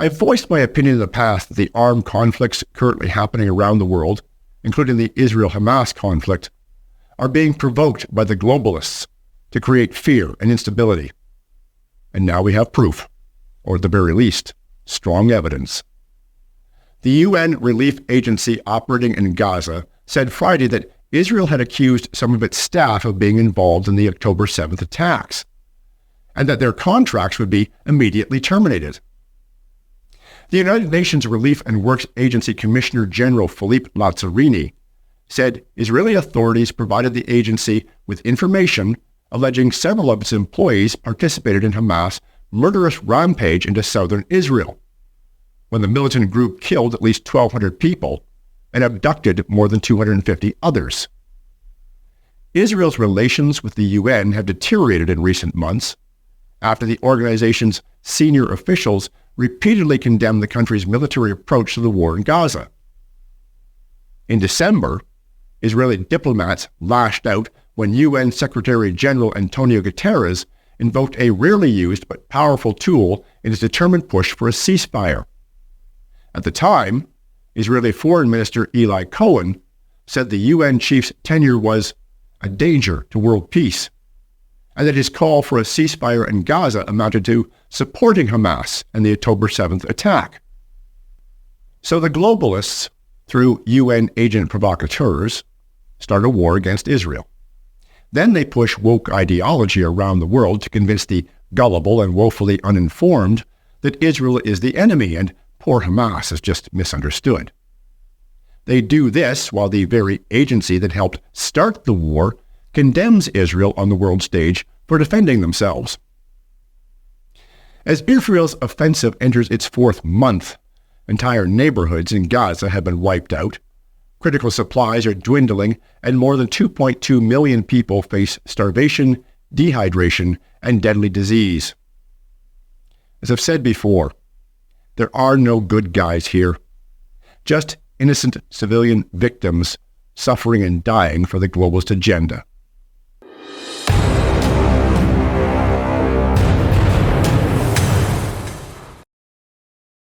I've voiced my opinion in the past that the armed conflicts currently happening around the world, including the Israel-Hamas conflict, are being provoked by the globalists to create fear and instability. And now we have proof, or at the very least, strong evidence. The UN relief agency operating in Gaza said Friday that Israel had accused some of its staff of being involved in the October 7th attacks, and that their contracts would be immediately terminated. The United Nations Relief and Works Agency Commissioner General Philippe Lazzarini said Israeli authorities provided the agency with information alleging several of its employees participated in Hamas' murderous rampage into southern Israel, when the militant group killed at least 1,200 people and abducted more than 250 others. Israel's relations with the UN have deteriorated in recent months after the organization's senior officials repeatedly condemned the country's military approach to the war in Gaza. In December, Israeli diplomats lashed out when UN Secretary General Antonio Guterres invoked a rarely used but powerful tool in his determined push for a ceasefire. At the time, Israeli Foreign Minister Eli Cohen said the UN chief's tenure was a danger to world peace, and that his call for a ceasefire in Gaza amounted to supporting Hamas and the October 7th attack. So the globalists, through UN agent provocateurs, start a war against Israel. Then they push woke ideology around the world to convince the gullible and woefully uninformed that Israel is the enemy and poor Hamas is just misunderstood. They do this while the very agency that helped start the war condemns Israel on the world stage for defending themselves. As Israel's offensive enters its fourth month, entire neighborhoods in Gaza have been wiped out, critical supplies are dwindling, and more than 2.2 million people face starvation, dehydration, and deadly disease. As I've said before, there are no good guys here, just innocent civilian victims suffering and dying for the globalist agenda.